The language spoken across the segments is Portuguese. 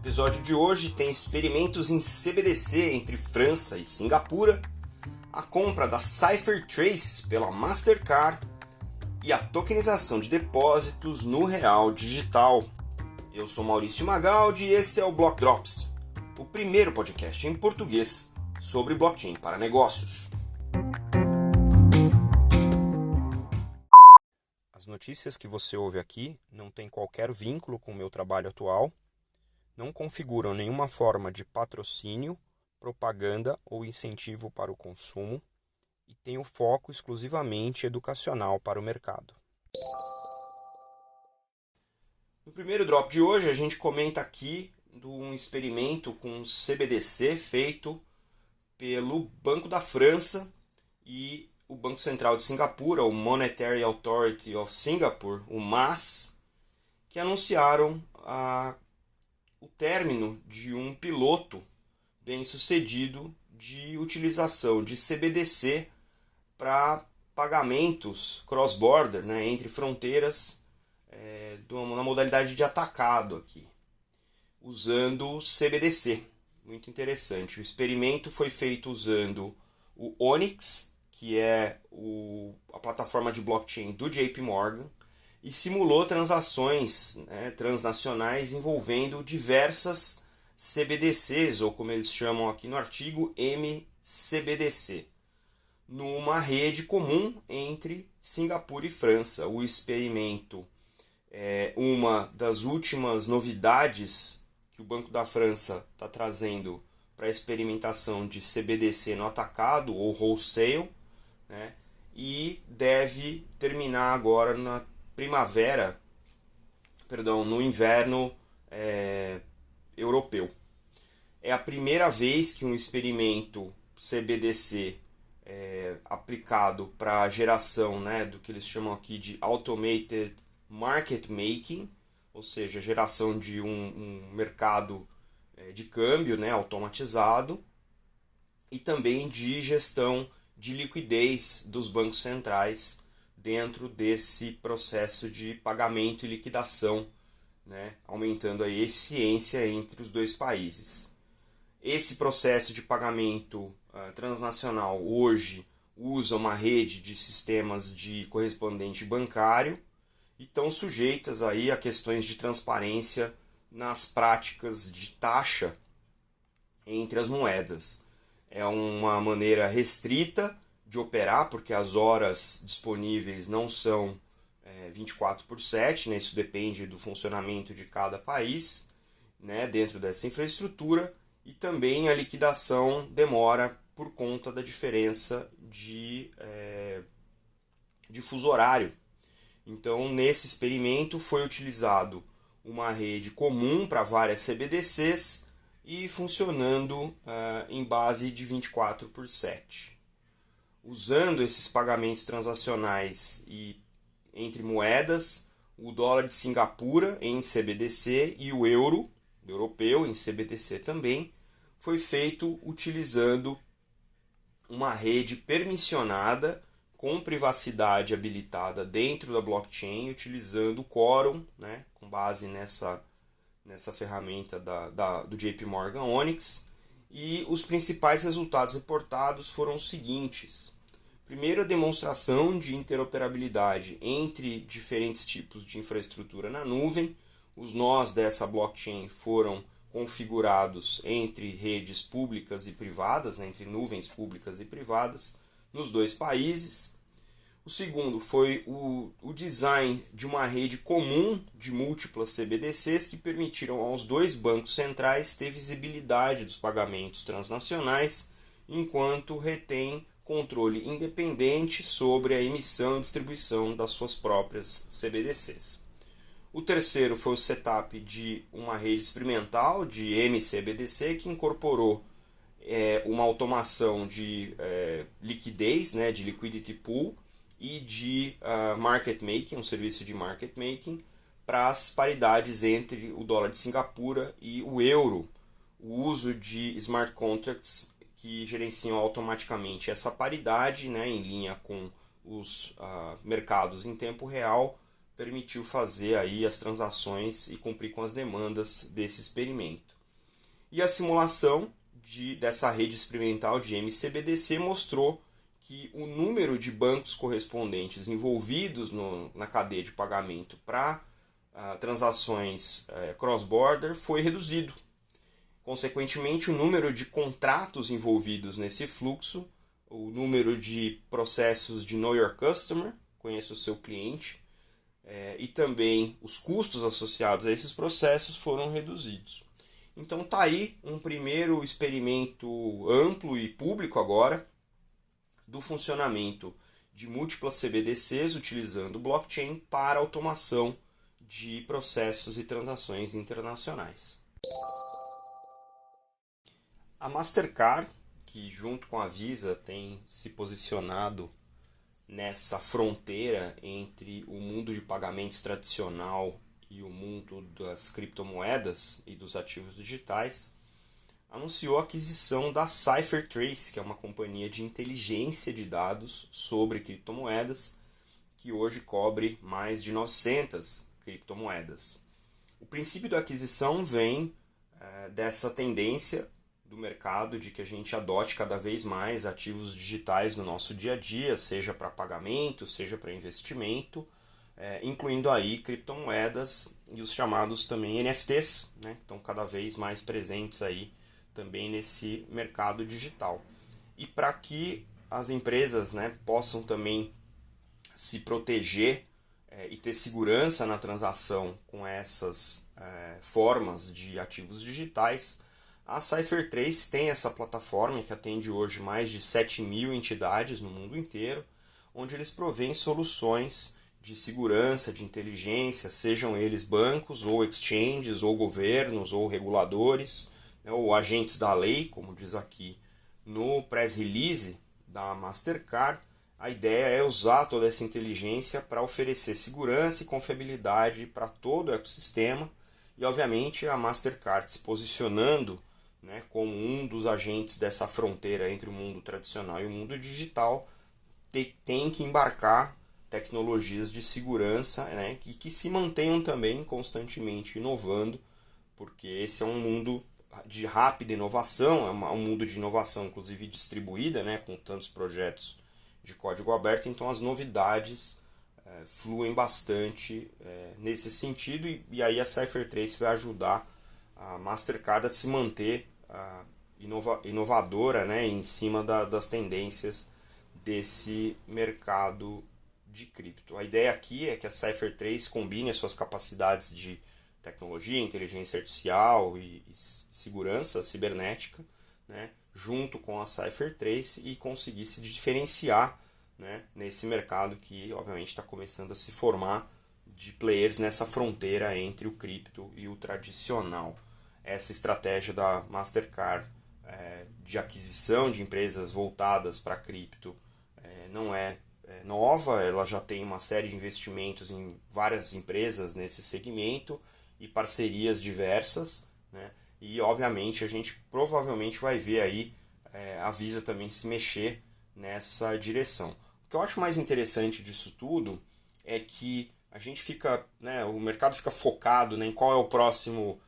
episódio de hoje tem experimentos em CBDC entre França e Singapura, a compra da CipherTrace pela Mastercard e a tokenização de depósitos no real digital. Eu sou Maurício Magaldi e esse é o Block Drops, o primeiro podcast em português sobre blockchain para negócios. As notícias que você ouve aqui não têm qualquer vínculo com o meu trabalho atual, não configuram nenhuma forma de patrocínio, propaganda ou incentivo para o consumo e têm o foco exclusivamente educacional para o mercado. No primeiro drop de hoje, a gente comenta aqui de um experimento com CBDC feito pelo Banco da França e o Banco Central de Singapura, o Monetary Authority of Singapore, o MAS, que anunciaram o término de um piloto bem sucedido de utilização de CBDC para pagamentos cross-border, entre fronteiras, na modalidade de atacado aqui, usando CBDC. Muito interessante. O experimento foi feito usando o Onyx, que é a plataforma de blockchain do JP Morgan, e simulou transações transnacionais envolvendo diversas CBDCs, ou como eles chamam aqui no artigo, MCBDC, numa rede comum entre Singapura e França. O experimento é uma das últimas novidades que o Banco da França está trazendo para a experimentação de CBDC no atacado ou wholesale, e deve terminar agora no inverno europeu. É a primeira vez que um experimento CBDC aplicado para a geração do que eles chamam aqui de Automated Market Making, ou seja, geração de um mercado de câmbio automatizado, e também de gestão de liquidez dos bancos centrais dentro desse processo de pagamento e liquidação, aumentando a eficiência entre os dois países. Esse processo de pagamento transnacional hoje usa uma rede de sistemas de correspondente bancário e estão sujeitas aí a questões de transparência nas práticas de taxa entre as moedas. É uma maneira restrita de operar, porque as horas disponíveis não são 24/7, isso depende do funcionamento de cada país dentro dessa infraestrutura, e também a liquidação demora por conta da diferença de fuso horário. Então, nesse experimento foi utilizado uma rede comum para várias CBDCs e funcionando em base de 24/7. Usando esses pagamentos transacionais e entre moedas, o dólar de Singapura em CBDC e o euro europeu em CBDC também, foi feito utilizando uma rede permissionada com privacidade habilitada dentro da blockchain, utilizando o Quorum, com base nessa ferramenta do JP Morgan Onyx. E os principais resultados reportados foram os seguintes. Primeiro, a demonstração de interoperabilidade entre diferentes tipos de infraestrutura na nuvem. Os nós dessa blockchain foram configurados entre redes públicas e privadas, entre nuvens públicas e privadas, nos dois países. O segundo foi o design de uma rede comum de múltiplas CBDCs que permitiram aos dois bancos centrais ter visibilidade dos pagamentos transnacionais, enquanto retém controle independente sobre a emissão e distribuição das suas próprias CBDCs. O terceiro foi o setup de uma rede experimental de MCBDC que incorporou uma automação de liquidez, de liquidity pool, e de market making, um serviço de market making, para as paridades entre o dólar de Singapura e o euro. O uso de smart contracts que gerenciam automaticamente essa paridade, em linha com os mercados em tempo real, permitiu fazer aí as transações e cumprir com as demandas desse experimento. E a simulação dessa rede experimental de MCBDC mostrou que o número de bancos correspondentes envolvidos na cadeia de pagamento para transações cross-border foi reduzido. Consequentemente, o número de contratos envolvidos nesse fluxo, o número de processos de Know Your Customer, conheça o seu cliente, e também os custos associados a esses processos foram reduzidos. Então está aí um primeiro experimento amplo e público agora do funcionamento de múltiplas CBDCs utilizando blockchain para automação de processos e transações internacionais. A Mastercard, que junto com a Visa tem se posicionado nessa fronteira entre o mundo de pagamentos tradicional e o mundo das criptomoedas e dos ativos digitais, anunciou a aquisição da CipherTrace, que é uma companhia de inteligência de dados sobre criptomoedas, que hoje cobre mais de 900 criptomoedas. O princípio da aquisição vem dessa tendência do mercado de que a gente adote cada vez mais ativos digitais no nosso dia a dia, seja para pagamento, seja para investimento, incluindo aí criptomoedas e os chamados também NFTs, né, que estão cada vez mais presentes aí também nesse mercado digital. E para que as empresas, né, possam também se proteger e ter segurança na transação com essas formas de ativos digitais, a CipherTrace tem essa plataforma que atende hoje mais de 7.000 entidades no mundo inteiro, onde eles provêm soluções de segurança, de inteligência, sejam eles bancos, ou exchanges, ou governos, ou reguladores, né, ou agentes da lei, como diz aqui no press release da Mastercard. A ideia é usar toda essa inteligência para oferecer segurança e confiabilidade para todo o ecossistema e, obviamente, a Mastercard se posicionando, né, como um dos agentes dessa fronteira entre o mundo tradicional e o mundo digital, tem que embarcar tecnologias de segurança, né, e que se mantenham também constantemente inovando, porque esse é um mundo de rápida inovação, é um mundo de inovação inclusive distribuída, né, com tantos projetos de código aberto, então as novidades fluem bastante nesse sentido, e aí a CipherTrace vai ajudar a Mastercard a se manter inovadora, né, em cima das tendências desse mercado de cripto. A ideia aqui é que a CipherTrace combine as suas capacidades de tecnologia, inteligência artificial e segurança cibernética, né, junto com a CipherTrace, e conseguir se diferenciar, né, nesse mercado que obviamente está começando a se formar de players nessa fronteira entre o cripto e o tradicional. Essa estratégia da Mastercard de aquisição de empresas voltadas para cripto não é nova, ela já tem uma série de investimentos em várias empresas nesse segmento e parcerias diversas, né? E obviamente a gente provavelmente vai ver aí a Visa também se mexer nessa direção. O que eu acho mais interessante disso tudo é que a gente fica, né, o mercado fica focado, né, em qual é o próximo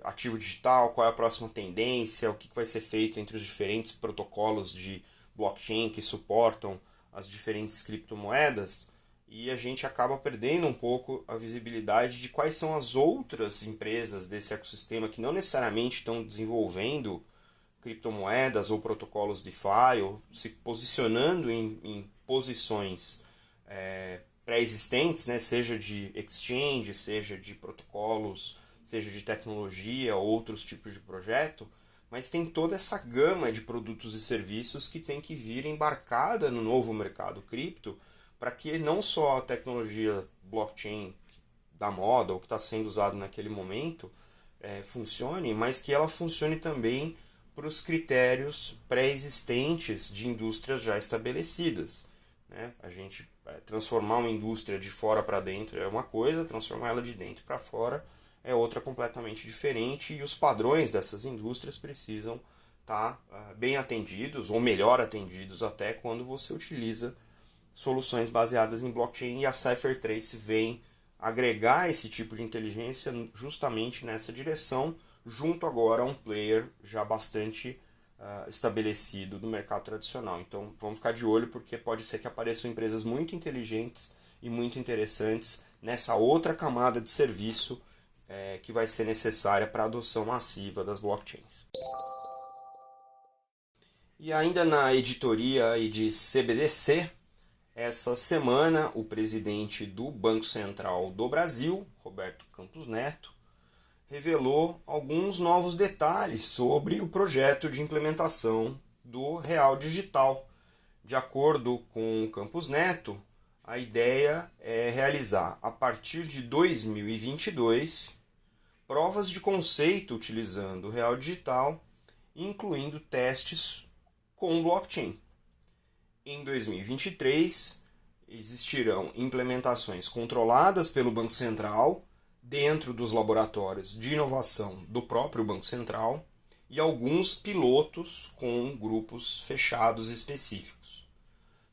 ativo digital, qual é a próxima tendência, o que vai ser feito entre os diferentes protocolos de blockchain que suportam as diferentes criptomoedas, e a gente acaba perdendo um pouco a visibilidade de quais são as outras empresas desse ecossistema que não necessariamente estão desenvolvendo criptomoedas ou protocolos DeFi, ou se posicionando em posições pré-existentes, né, seja de exchange, seja de protocolos, seja de tecnologia, outros tipos de projeto, mas tem toda essa gama de produtos e serviços que tem que vir embarcada no novo mercado cripto, para que não só a tecnologia blockchain da moda, ou que está sendo usado naquele momento, funcione, mas que ela funcione também para os critérios pré-existentes de indústrias já estabelecidas, né? A gente transformar uma indústria de fora para dentro é uma coisa, transformar ela de dentro para fora é outra completamente diferente, e os padrões dessas indústrias precisam estar bem atendidos, ou melhor atendidos até, quando você utiliza soluções baseadas em blockchain, e a CipherTrace vem agregar esse tipo de inteligência justamente nessa direção, junto agora a um player já bastante estabelecido do mercado tradicional. Então vamos ficar de olho, porque pode ser que apareçam empresas muito inteligentes e muito interessantes nessa outra camada de serviço que vai ser necessária para a adoção massiva das blockchains. E ainda na editoria de CBDC, essa semana o presidente do Banco Central do Brasil, Roberto Campos Neto, revelou alguns novos detalhes sobre o projeto de implementação do Real Digital. De acordo com Campos Neto, a ideia é realizar, a partir de 2022, provas de conceito utilizando o Real Digital, incluindo testes com blockchain. Em 2023, existirão implementações controladas pelo Banco Central dentro dos laboratórios de inovação do próprio Banco Central e alguns pilotos com grupos fechados específicos.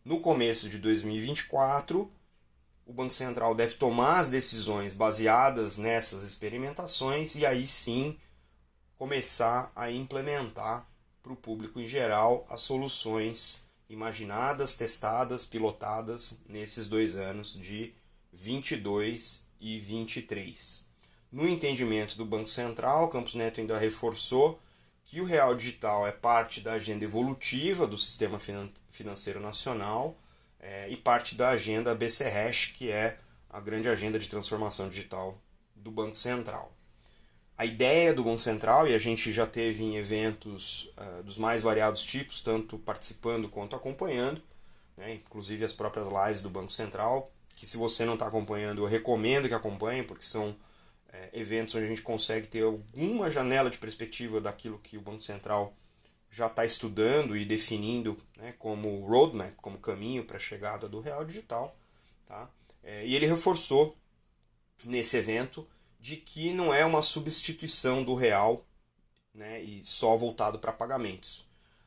No começo de 2024, o Banco Central deve tomar as decisões baseadas nessas experimentações e aí sim começar a implementar para o público em geral as soluções imaginadas, testadas, pilotadas nesses 2 anos de 22 e 23. No entendimento do Banco Central, Campos Neto ainda reforçou que o Real Digital é parte da agenda evolutiva do sistema financeiro nacional e parte da agenda BC-Hash, que é a grande agenda de transformação digital do Banco Central. A ideia do Banco Central, e a gente já teve em eventos dos mais variados tipos, tanto participando quanto acompanhando, né, inclusive as próprias lives do Banco Central, que se você não está acompanhando, eu recomendo que acompanhe, porque são eventos onde a gente consegue ter alguma janela de perspectiva daquilo que o Banco Central já está estudando e definindo, né, como roadmap, como caminho para a chegada do Real Digital. Tá? E ele reforçou nesse evento de que não é uma substituição do real, né, e só voltado para pagamentos.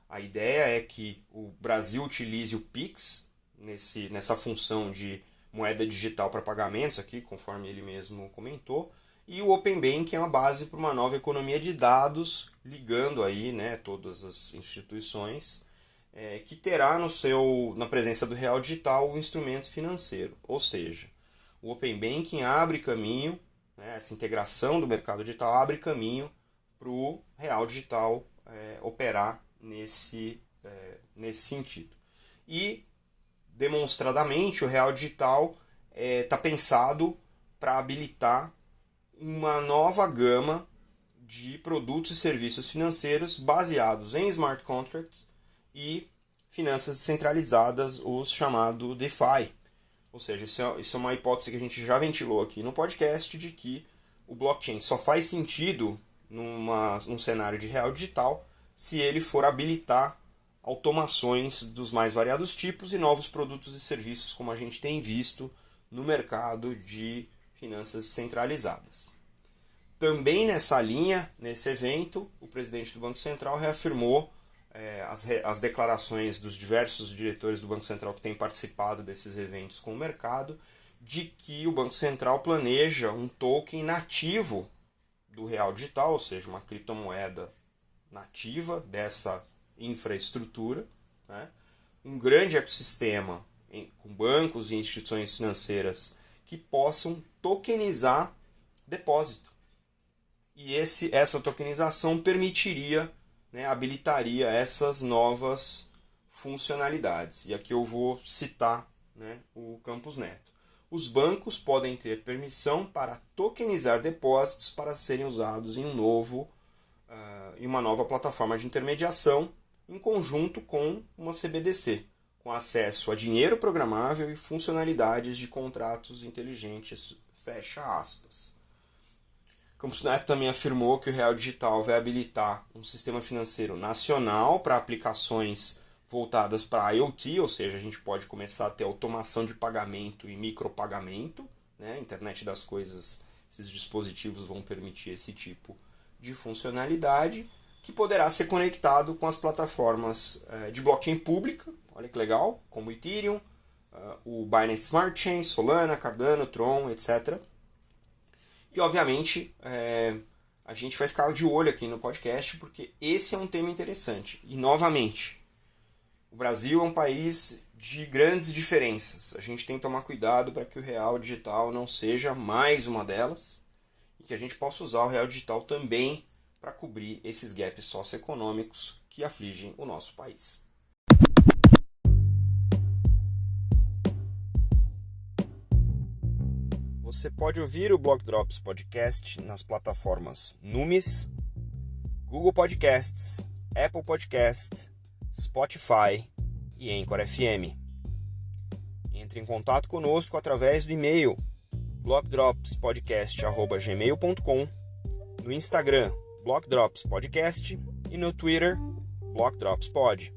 A ideia é que o Brasil utilize o Pix nessa função de moeda digital para pagamentos, aqui, conforme ele mesmo comentou, e o Open Banking é uma base para uma nova economia de dados, ligando aí, né, todas as instituições, que terá na presença do Real Digital o instrumento financeiro. Ou seja, o Open Banking abre caminho, essa integração do mercado digital abre caminho para o Real Digital operar nesse sentido. E, demonstradamente, o Real Digital está pensado para habilitar uma nova gama de produtos e serviços financeiros baseados em smart contracts e finanças centralizadas, os chamados DeFi. Ou seja, isso é uma hipótese que a gente já ventilou aqui no podcast, de que o blockchain só faz sentido num cenário de real digital se ele for habilitar automações dos mais variados tipos e novos produtos e serviços, como a gente tem visto no mercado de finanças centralizadas. Também nessa linha, nesse evento, o presidente do Banco Central reafirmou as declarações dos diversos diretores do Banco Central que têm participado desses eventos com o mercado, de que o Banco Central planeja um token nativo do Real Digital, ou seja, uma criptomoeda nativa dessa infraestrutura, né? Um grande ecossistema com bancos e instituições financeiras que possam tokenizar depósito. E essa tokenização permitiria, né, habilitaria essas novas funcionalidades. E aqui eu vou citar, né, o Campos Neto. Os bancos podem ter permissão para tokenizar depósitos para serem usados em uma nova plataforma de intermediação em conjunto com uma CBDC, com acesso a dinheiro programável e funcionalidades de contratos inteligentes, fecha aspas. Campos Neto também afirmou que o Real Digital vai habilitar um sistema financeiro nacional para aplicações voltadas para IoT, ou seja, a gente pode começar a ter automação de pagamento e micropagamento, né? Internet das coisas, esses dispositivos vão permitir esse tipo de funcionalidade, que poderá ser conectado com as plataformas de blockchain pública, olha que legal, como o Ethereum, o Binance Smart Chain, Solana, Cardano, Tron, etc. E, obviamente, a gente vai ficar de olho aqui no podcast, porque esse é um tema interessante. E, novamente, o Brasil é um país de grandes diferenças. A gente tem que tomar cuidado para que o real digital não seja mais uma delas e que a gente possa usar o real digital também para cobrir esses gaps socioeconômicos que afligem o nosso país. Você pode ouvir o Block Drops Podcast nas plataformas Numis, Google Podcasts, Apple Podcasts, Spotify e Anchor FM. Entre em contato conosco através do e-mail blockdropspodcast@gmail.com, no Instagram Block Drops Podcast e no Twitter Block Drops Pod.